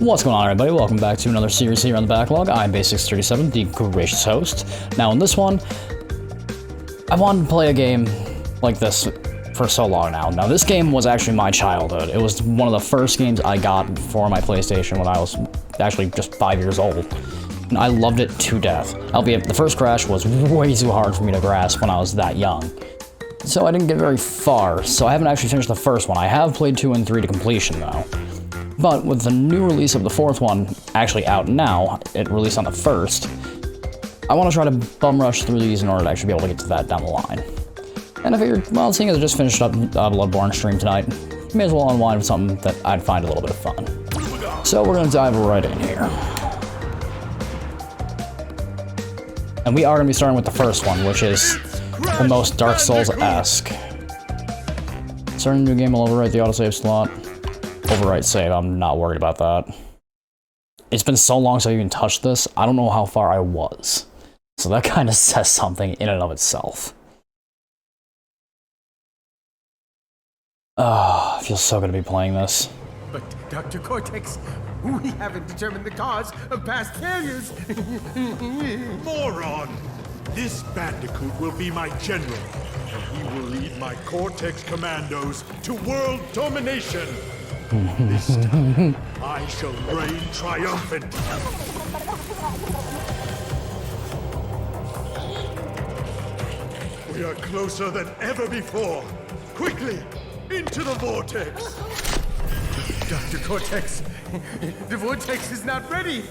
What's going on, everybody? Welcome back to another series here on the Backlog. I'm Basics37, the gracious host. Now, in this one, I wanted to play a game like this for so long now. Now, this game was actually my childhood. It was one of the first games I got for my PlayStation when I was actually just 5 years old. And I loved it to death. Albeit, the first Crash was way too hard for me to grasp when I was that young. So I didn't get very far, so I haven't actually finished the first one. I have played 2 and 3 to completion, though. But with the new release of the 4th one actually out now, it released on the 1st, I want to try to bum rush through these in order to actually be able to get to that down the line. And I figured, well, seeing as I just finished up Bloodborne stream tonight, may as well unwind with something that I'd find a little bit of fun. So we're going to dive right in here. And we are going to be starting with the first one, which is the most Dark Souls-esque. Starting a new game, I'll overwrite the autosave slot. Overwrite save, I'm not worried about that. It's been so long since I even touched this, I don't know how far I was. So that kind of says something in and of itself. Ah, feels so good to be playing this. But, Dr. Cortex, we haven't determined the cause of past failures. Moron! This Bandicoot will be my general, and he will lead my Cortex commandos to world domination. This time, I shall reign triumphant. We are closer than ever before. Quickly, into the vortex. Dr. Cortex, the vortex is not ready.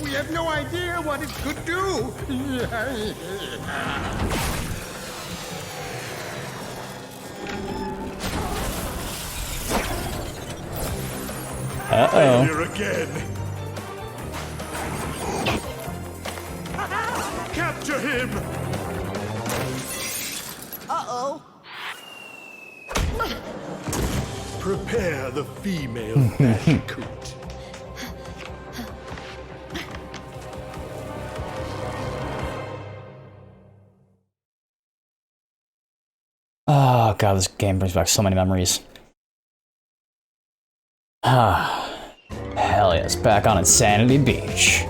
We have no idea what it could do. Uh-oh. Here again. Capture him! Uh-oh. Prepare the female Bandicoot. Oh god, this game brings back so many memories. Ah, hell yes, back on Insanity Beach.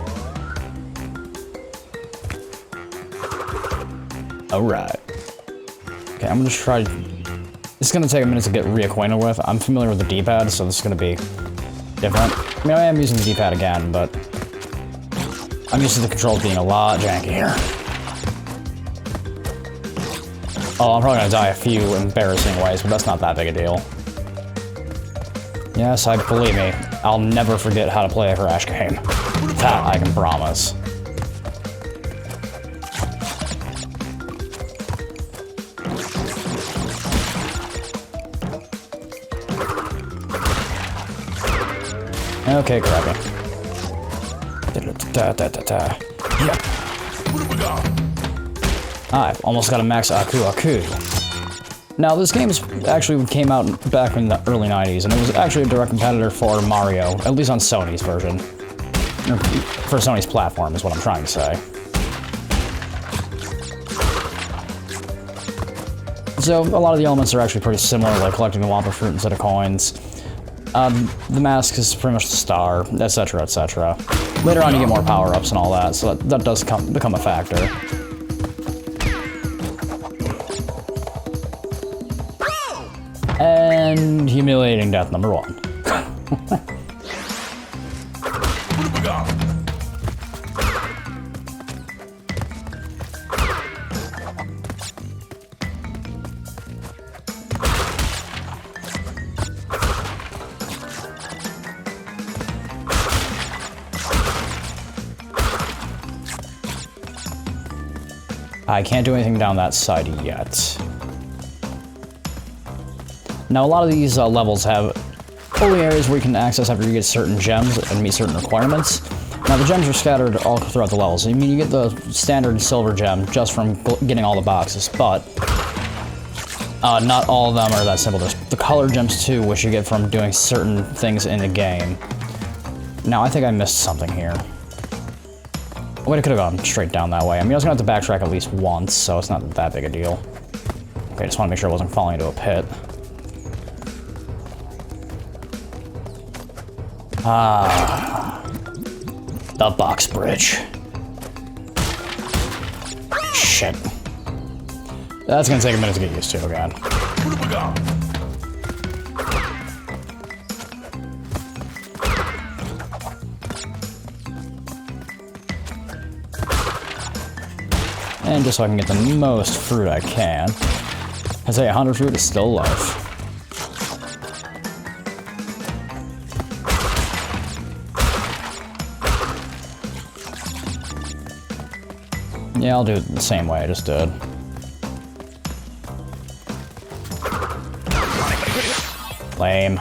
Alright. Okay, I'm gonna try. It's gonna take a minute to get reacquainted with. I'm familiar with the D-pad, so this is gonna be different. I mean, I am using the D-pad again, but I'm used to the controls being a lot jankier. Oh, I'm probably gonna die a few embarrassing ways, but that's not that big a deal. Yes, believe me, I'll never forget how to play a Crash game. That I can promise. Okay, grab it. I've almost got a max Aku. Now, this game actually came out back in the early 90s, and it was actually a direct competitor for Mario, at least on Sony's version. Or for Sony's platform, is what I'm trying to say. So, a lot of the elements are actually pretty similar, like collecting the wumpa fruit instead of coins. The mask is pretty much the star, etc., etc. Later on, you get more power-ups and all that, so that does become a factor. And humiliating death number 1. I can't do anything down that side yet. Now, a lot of these levels have only areas where you can access after you get certain gems and meet certain requirements. Now, the gems are scattered all throughout the levels. I mean, you get the standard silver gem just from getting all the boxes, but not all of them are that simple. There's the color gems, too, which you get from doing certain things in the game. Now, I think I missed something here. I could have gone straight down that way. I mean, I was going to have to backtrack at least once, so it's not that big a deal. Okay, just want to make sure I wasn't falling into a pit. The box bridge. Shit. That's gonna take a minute to get used to again. And just so I can get the most fruit I can. I say 100 fruit is still life. Yeah, I'll do it the same way I just did. Lame.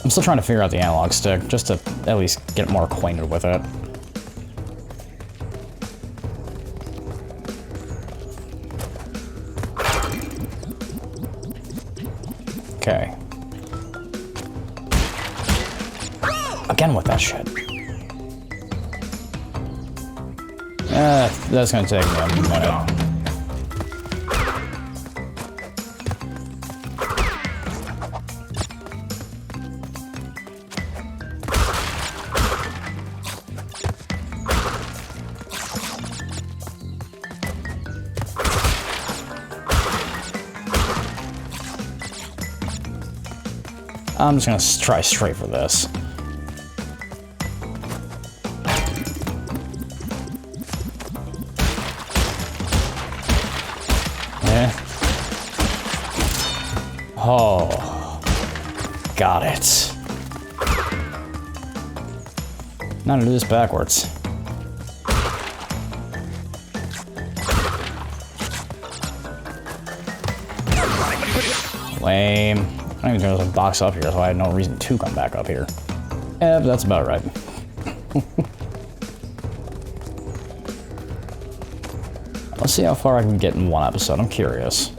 I'm still trying to figure out the analog stick, just to at least get more acquainted with it. Okay. Again with that shit. That's gonna take me a minute. I'm just gonna try straight for this. Yeah. Oh. Got it. Now to do this backwards. Lame. I don't even think there's a box up here, so I had no reason to come back up here. Yeah, but that's about right. Let's see how far I can get in one episode. I'm curious.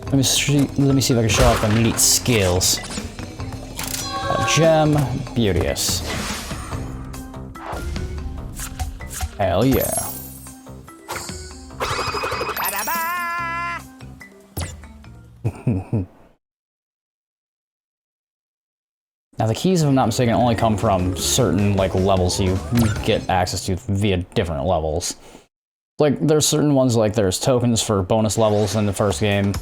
Let me see if I can show off the neat skills. A gem, beauteous. Hell yeah. Now the keys, if I'm not mistaken, only come from certain like levels you get access to via different levels. Like there's certain ones, like there's tokens for bonus levels in the first game,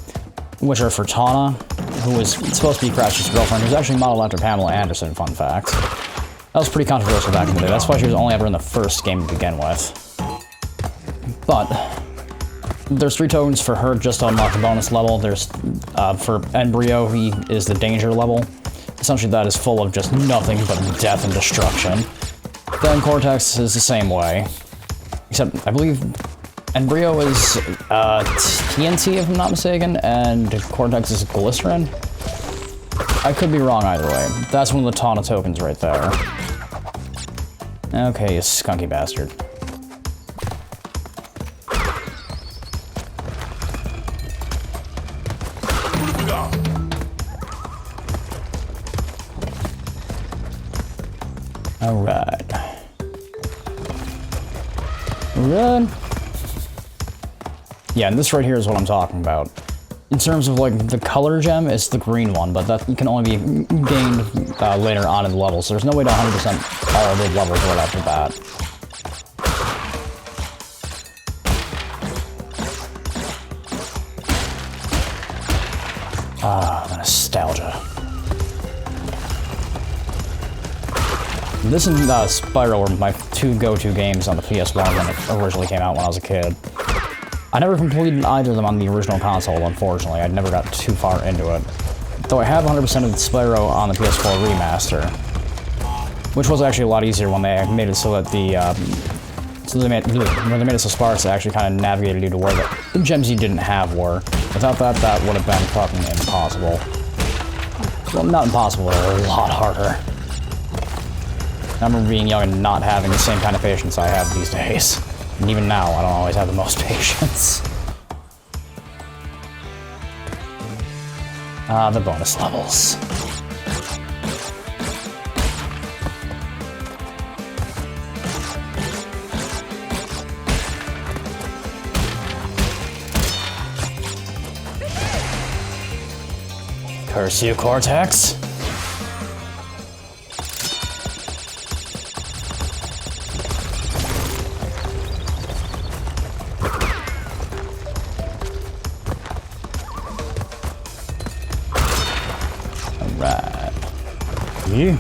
which are for Tana, who is supposed to be Crash's girlfriend, who's actually modeled after Pamela Anderson, fun fact. That was pretty controversial back in the day. That's why she was only ever in the first game to begin with. But there's 3 tokens for her just to unlock the bonus level. There's for Embryo, he is the danger level. Essentially that is full of just nothing but death and destruction. Then Cortex is the same way. Except, I believe Embryo is TNT, if I'm not mistaken, and Cortex is Glycerin. I could be wrong either way. That's one of the Tana tokens right there. Okay, you skunky bastard. Alright. Run! Yeah, and this right here is what I'm talking about. In terms of, like, the color gem, it's the green one, but that can only be gained later on in the level, so there's no way to 100% all the levels right after that. Ah, the nostalgia. This and Spyro were my 2 go-to games on the PS1 when it originally came out when I was a kid. I never completed either of them on the original console, unfortunately. I never got too far into it. Though I have 100% of the Spyro on the PS4 remaster, which was actually a lot easier when they made it so that when they made it so sparse, it actually kind of navigated you to where the gems you didn't have were. Without that, that would have been fucking impossible. Well, not impossible, but a lot harder. I remember being young and not having the same kind of patience I have these days. And even now, I don't always have the most patience. The bonus levels. Curse you, Cortex! Alright. You.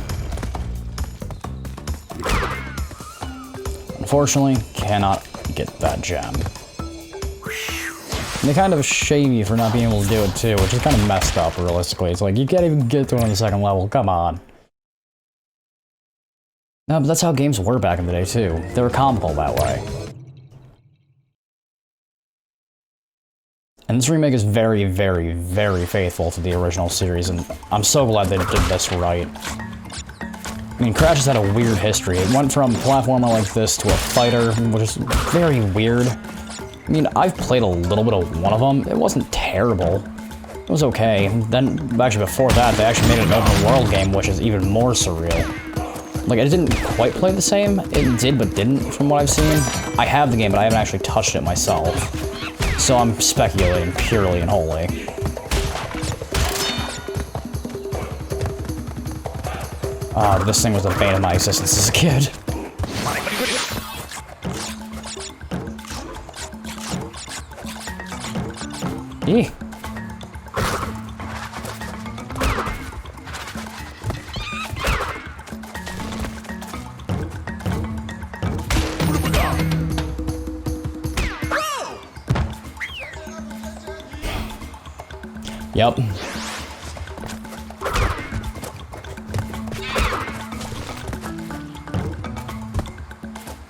Unfortunately, cannot get that gem. And they kind of shame you for not being able to do it too, which is kind of messed up, realistically. It's like, you can't even get to it on the second level, come on. No, but that's how games were back in the day too. They were comical that way. And this remake is very, very, very faithful to the original series, and I'm so glad they did this right. I mean, Crash has had a weird history. It went from a platformer like this to a fighter, which is very weird. I mean, I've played a little bit of one of them. It wasn't terrible. It was okay. Then, actually before that, they actually made an open world game, which is even more surreal. Like, it didn't quite play the same. It did, but didn't, from what I've seen. I have the game, but I haven't actually touched it myself. So I'm speculating purely and wholly. This thing was the bane of my existence as a kid. Eeh. Yep.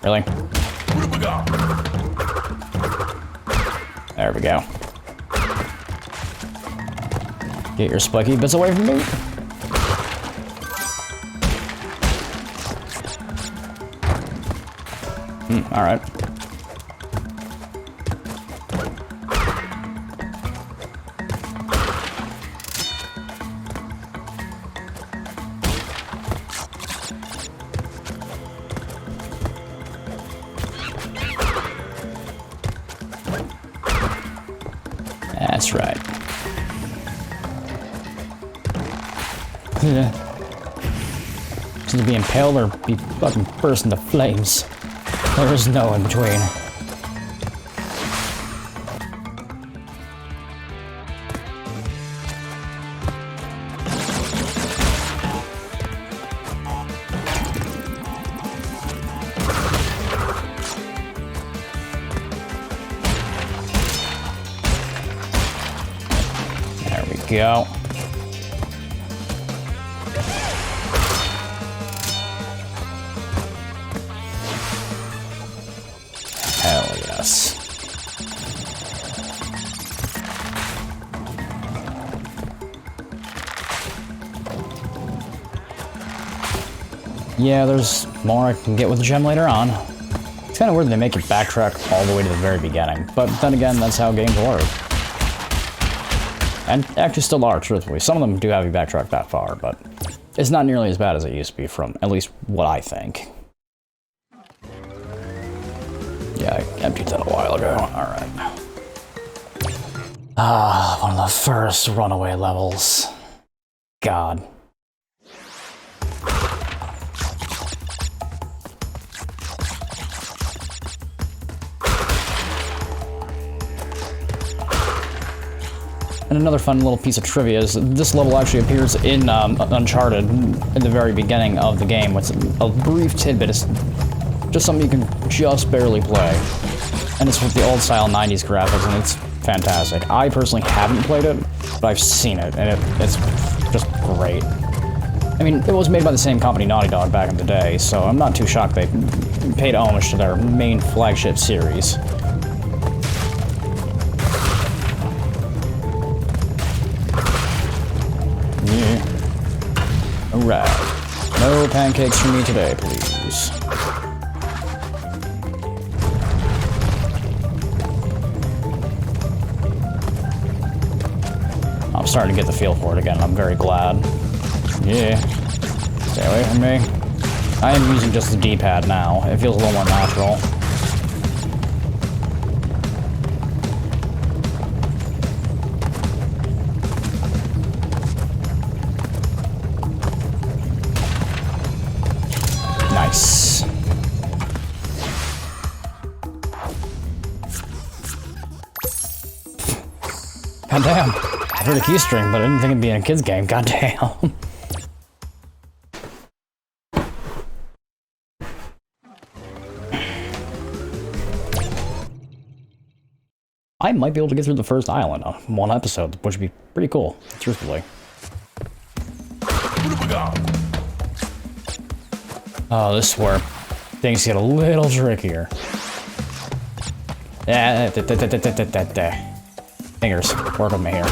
Really? There we go. Get your spiky bits away from me. Alright. That's right. To be impaled or be fucking burst into flames. There is no in between. There we go. Hell yes. Yeah, there's more I can get with the gem later on. It's kind of weird they make you backtrack all the way to the very beginning, but then again, that's how games work. And actually still are, truthfully. Some of them do have you backtrack that far, but it's not nearly as bad as it used to be from at least what I think. Yeah, I emptied that a while ago. Alright. Ah, one of the first runaway levels. God. And another fun little piece of trivia is this level actually appears in Uncharted in the very beginning of the game. It's a brief tidbit. It's just something you can just barely play. And it's with the old style 90s graphics, and it's fantastic. I personally haven't played it, but I've seen it, and it's just great. I mean, it was made by the same company, Naughty Dog, back in the day, so I'm not too shocked they paid homage to their main flagship series. Yeah. Alright. No pancakes for me today, please. I'm starting to get the feel for it again. I'm very glad. Yeah. Stay away from me. I am using just the D-pad now. It feels a little more natural. X. Goddamn. I heard a key string, but I didn't think it'd be in a kid's game. Goddamn. I might be able to get through the first island on one episode, which would be pretty cool, truthfully. Oh, this is where things get a little trickier. Yeah, fingers, work with me here.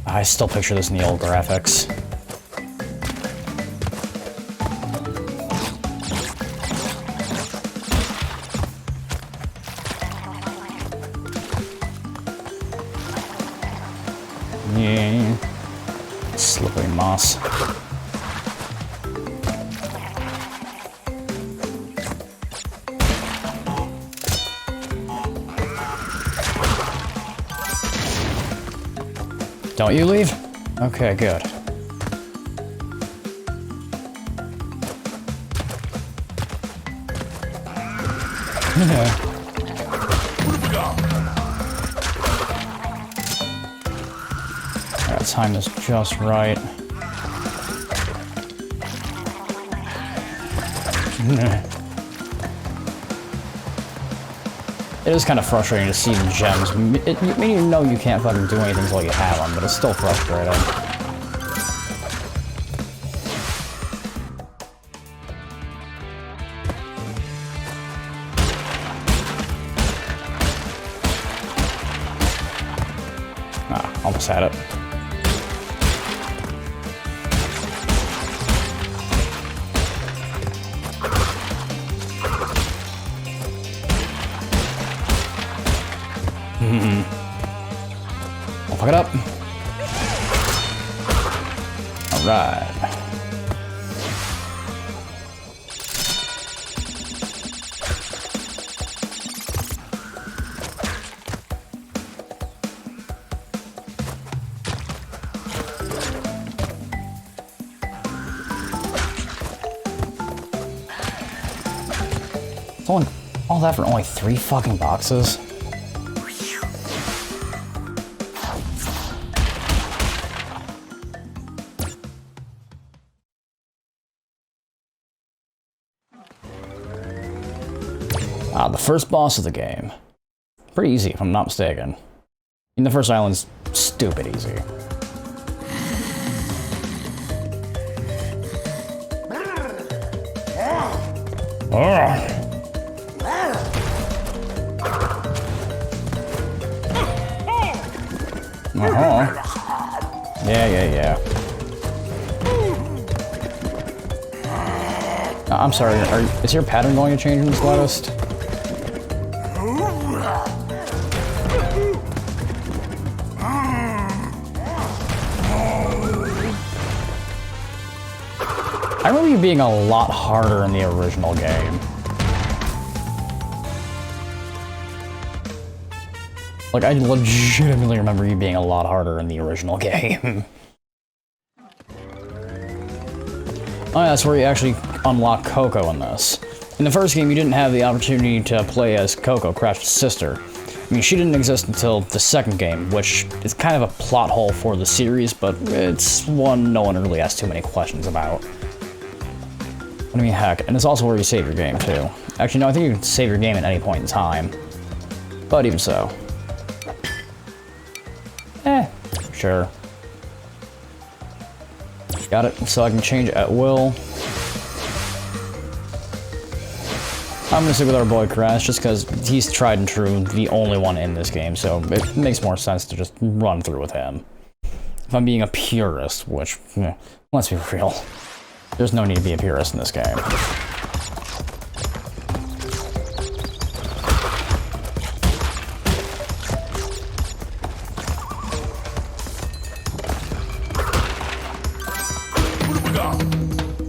I still picture this in the old graphics. Yeah. Slippery moss. Don't you leave? Okay, good. That time is just right. It is kind of frustrating to see the gems. I mean, you know you can't fucking do anything until you have them, but it's still frustrating. Ah, almost had it. I'll fuck it up. Alright. All that for only 3 fucking boxes? The first boss of the game. Pretty easy, if I'm not mistaken. And the first island's stupid easy. Yeah. I'm sorry, is your pattern going to change in the slightest? I remember you being a lot harder in the original game. Like, I legitimately remember you being a lot harder in the original game. Oh yeah, that's where you actually unlock Coco in this. In the first game, you didn't have the opportunity to play as Coco, Crash's sister. I mean, she didn't exist until the second game, which is kind of a plot hole for the series, but it's one no one really has too many questions about. I mean, heck, and it's also where you save your game, too. Actually, no, I think you can save your game at any point in time. But even so. Sure. Got it, so I can change at will. I'm gonna stick with our boy Crash, just because he's tried and true, the only one in this game, so it makes more sense to just run through with him. If I'm being a purist, which, let's be real. There's no need to be a purist in this game.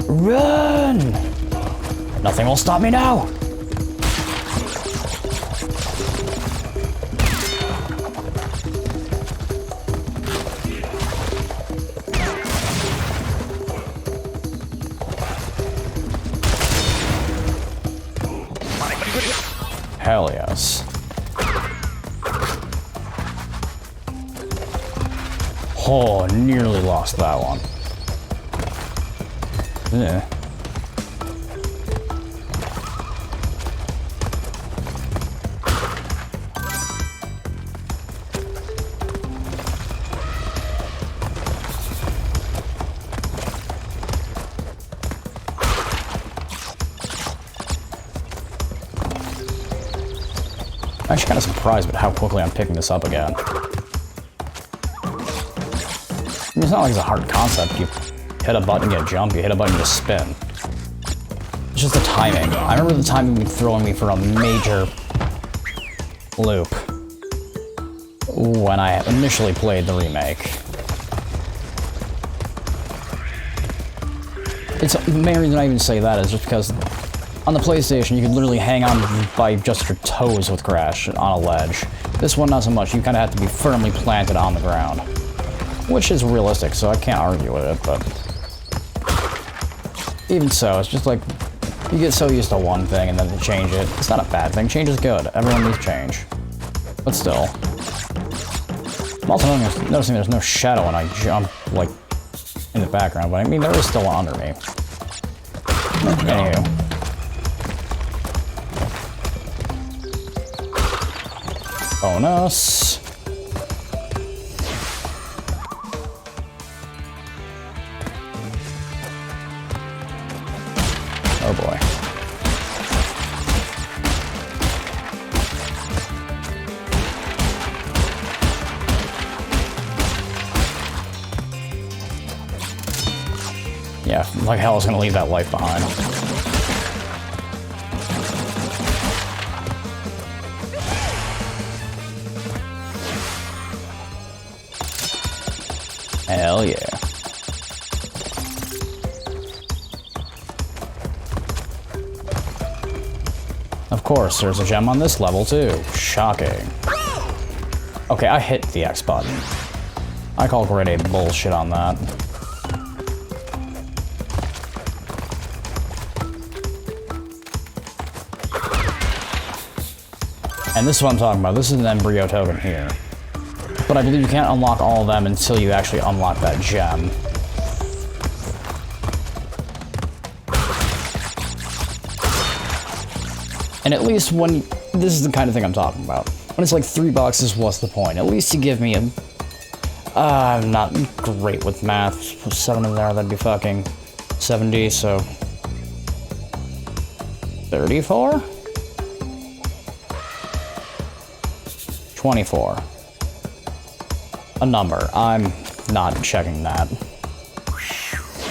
Run! Nothing will stop me now! hell yes. Oh, nearly lost that one. Yeah. I'm actually kind of surprised with how quickly I'm picking this up again. I mean, it's not like it's a hard concept. You hit a button, you jump, you hit a button, you spin. It's just the timing. I remember the timing throwing me for a major loop when I initially played the remake. It's the main reason I even say that is just because on the PlayStation, you could literally hang on by just your toes with Crash on a ledge. This one, not so much. You kind of have to be firmly planted on the ground. Which is realistic, so I can't argue with it, but... even so, it's just like, you get so used to one thing and then to change it. It's not a bad thing. Change is good. Everyone needs change. But still. I'm also noticing there's no shadow when I jump, like, in the background, but I mean, there is still one under me. Anywho. Bonus. Oh boy. Yeah, like hell I was gonna leave that life behind. Hell yeah. Of course, there's a gem on this level too. Shocking. Okay, I hit the X button. I call grade A bullshit on that. And this is what I'm talking about. This is an embryo token here. But I believe you can't unlock all of them until you actually unlock that gem. And at least when... this is the kind of thing I'm talking about. When it's like $3, what's the point? At least you give me a... I'm not great with math. Put 7 in there, that'd be fucking 70, so... 34? 24. A number. I'm not checking that.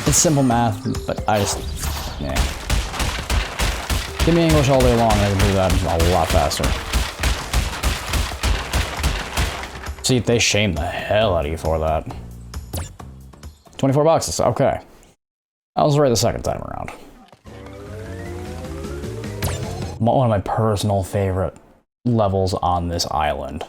It's simple math, but I just... yeah. Give me English all day long and I can do that a lot faster. See, they shame the hell out of you for that. $24, okay. I was right the second time around. One of my personal favorite levels on this island.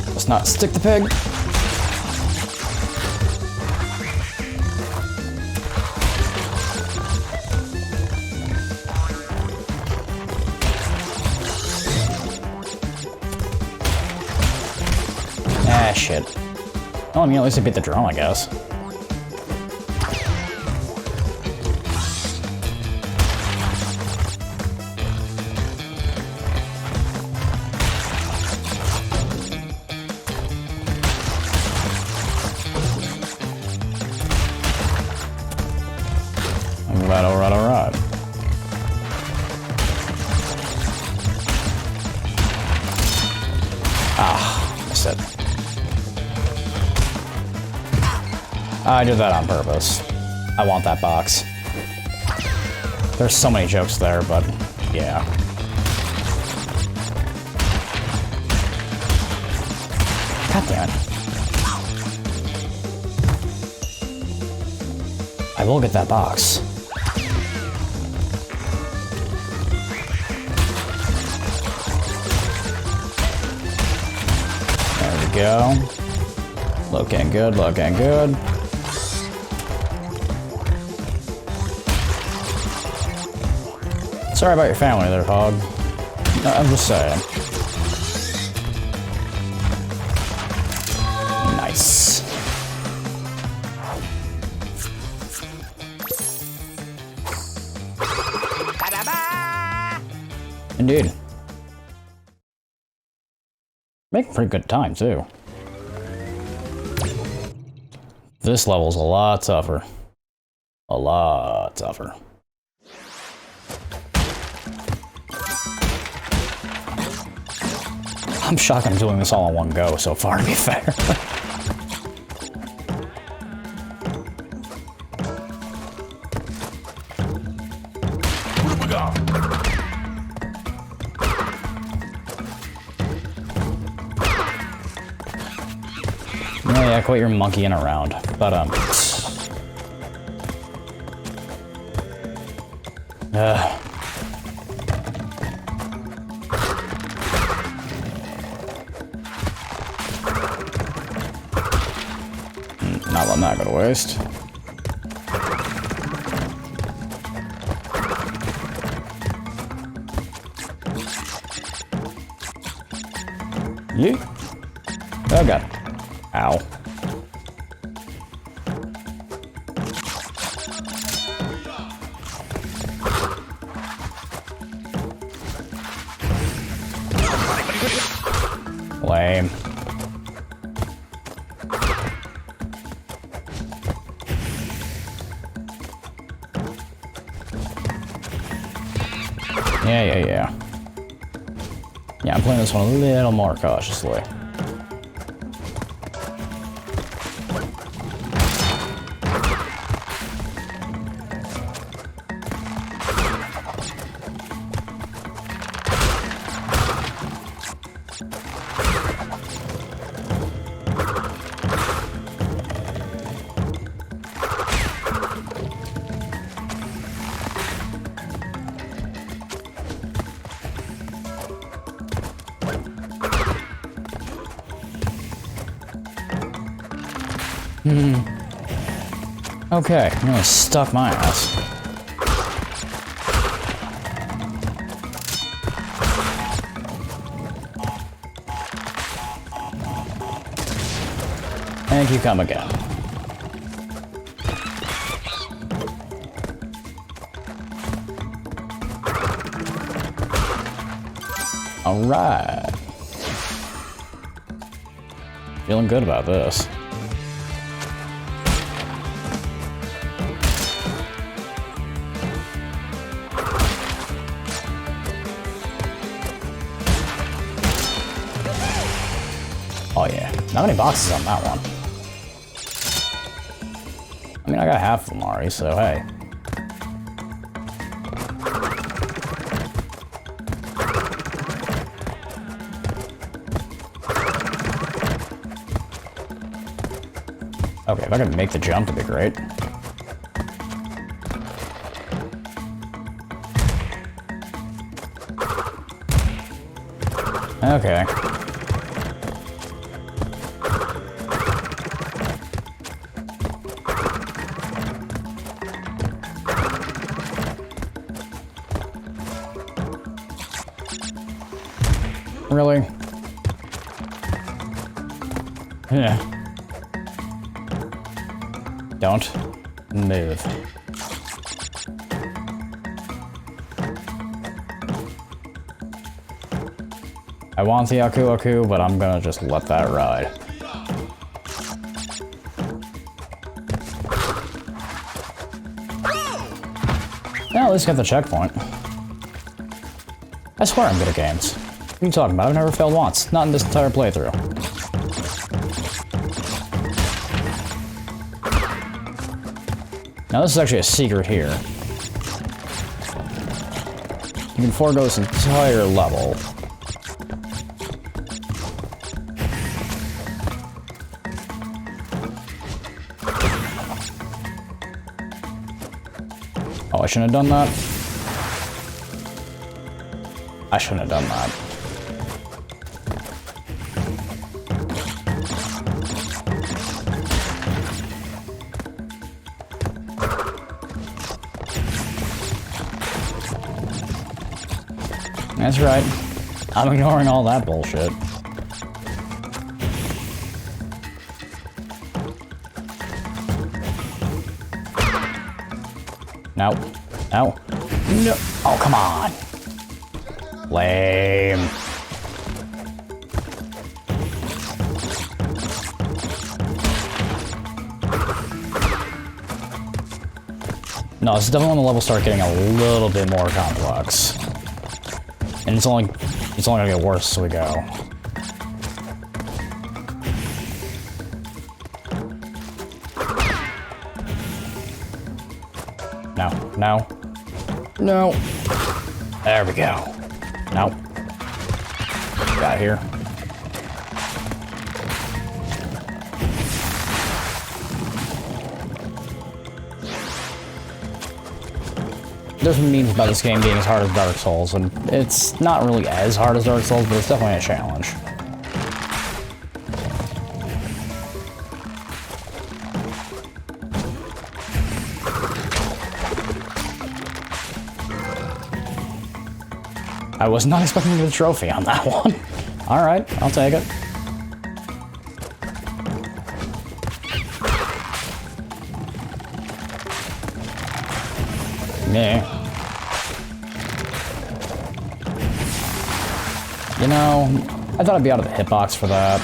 Let's not stick the pig. Ah, shit. Oh, I mean, at least I beat the drum, I guess. Alright. Ah, missed it. I did that on purpose. I want that box. There's so many jokes there, but yeah. God damn it. I will get that box. go. Looking good, looking good. Sorry about your family there, Hog. No, I'm just saying. Nice. Indeed. Making pretty good time, too. This level's a lot tougher. A lot tougher. I'm shocked I'm doing this all in one go so far, to be fair. Yeah, quit your monkeying around. But, not letting that go to waste. Yeet. Oh god. Ow. Lame. Yeah. Yeah, I'm playing this one a little more cautiously. Okay, I'm gonna stuck my ass. And you come again. Alright. Feeling good about this. Oh yeah, not many boxes on that one. I mean, I got half of them already, so hey. Okay, if I can make the jump, it'd be great. Okay. Really? Yeah. Don't move. I want the Aku, but I'm gonna just let that ride. Now at least get the checkpoint. I swear I'm good at games. What are you talking about? I've never failed once. Not in this entire playthrough. Now this is actually a secret here. You can forego this entire level. Oh, I shouldn't have done that. I shouldn't have done that. That's right. I'm ignoring all that bullshit. No. No. No. Oh, come on. Lame. No, this is definitely when the levels start getting a little bit more complex. And it's only gonna get worse as we go. No, no, no. There we go. No. Got here. There's memes about this game being as hard as Dark Souls, and it's not really as hard as Dark Souls, but it's definitely a challenge. I was not expecting to get a trophy on that one. Alright, I'll take it. Yeah. You know, I thought I'd be out of the hitbox for that.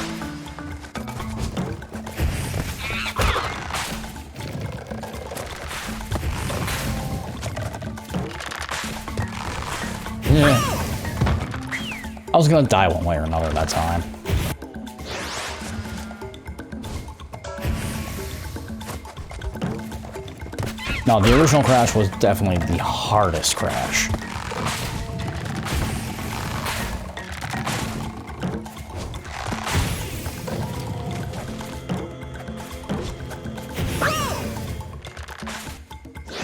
Yeah. I was gonna die one way or another that time. No, the original Crash was definitely the hardest Crash.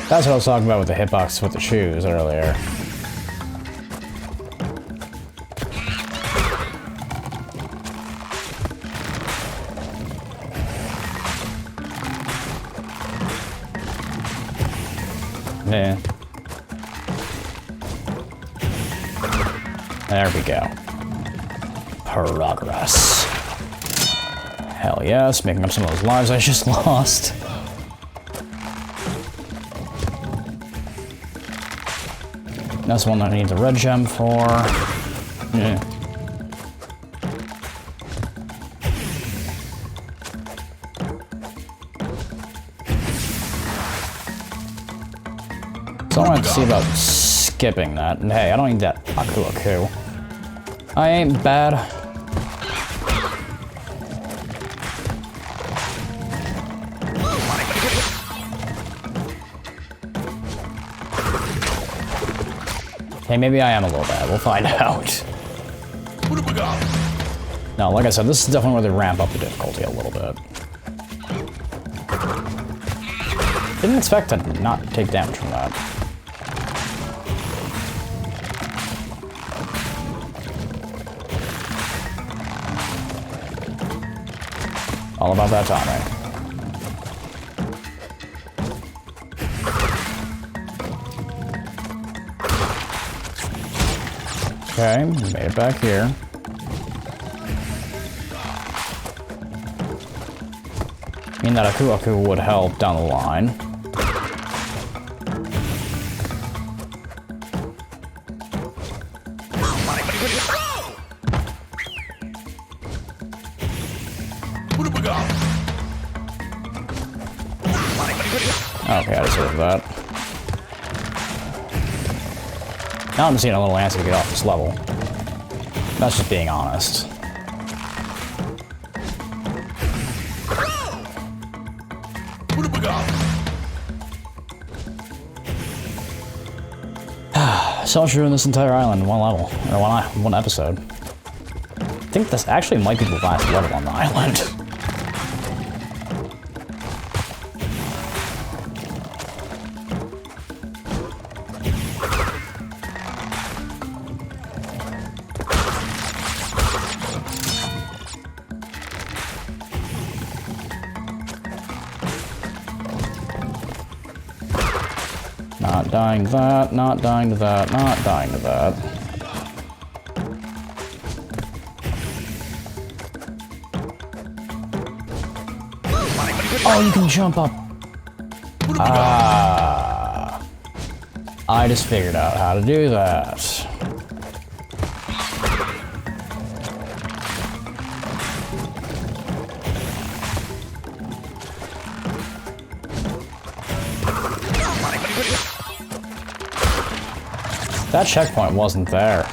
That's what I was talking about with the hitbox with the shoes earlier. Yeah. There we go. Progress. Hell yes, making up some of those lives I just lost. That's one that I need the red gem for. Yeah. So I wanted to see about skipping that. And hey, I don't need that Aku. I ain't bad. Hey, maybe I am a little bad. We'll find out. No, like I said, this is definitely where they ramp up the difficulty a little bit. Didn't expect to not take damage from that. All about that timing. Okay, made it back here. I mean, that Aku would help down the line. Okay, I deserve that. Now I'm just getting a little antsy to get off this level. That's just being honest. So much doing this entire island in one level, or one episode. I think this actually might be the last level on the island. Not dying to that, not dying to that, not dying to that. Oh, you can jump up. Ah. I just figured out how to do that. That checkpoint wasn't there.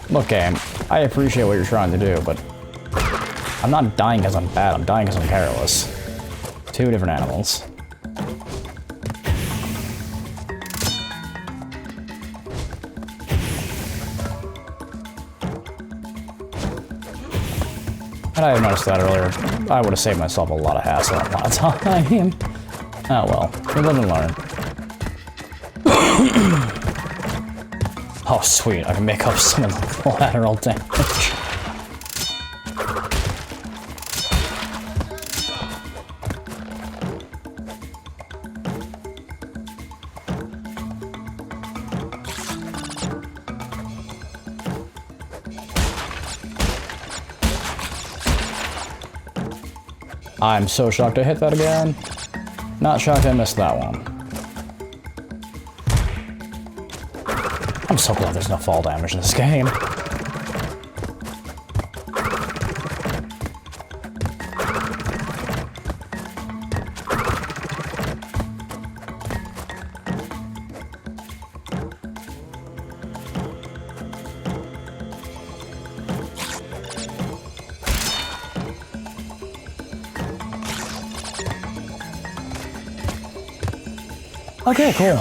Look, game, I appreciate what you're trying to do, but I'm not dying because I'm bad, I'm dying because I'm careless. Two different animals. And I noticed that earlier. I would have saved myself a lot of hassle and a lot of time. Oh well, we live and learn. Oh sweet, I can make up some of the collateral damage. I'm so shocked I hit that again. Not shocked I missed that one. I'm so glad there's no fall damage in this game. Okay, cool.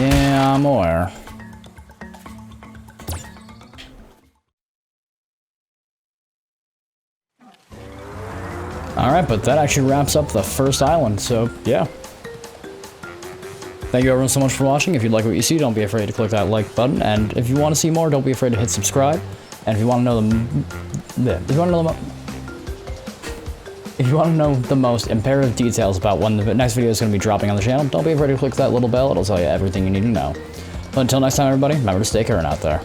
Yeah, I'm aware. Alright, but that actually wraps up the first island, so yeah. Thank you everyone so much for watching. If you like what you see, don't be afraid to click that like button, and if you want to see more, don't be afraid to hit subscribe. And if you want to know the most imperative details about when the next video is going to be dropping on the channel, don't be afraid to click that little bell. It'll tell you everything you need to know. But until next time, everybody, remember to stay current out there.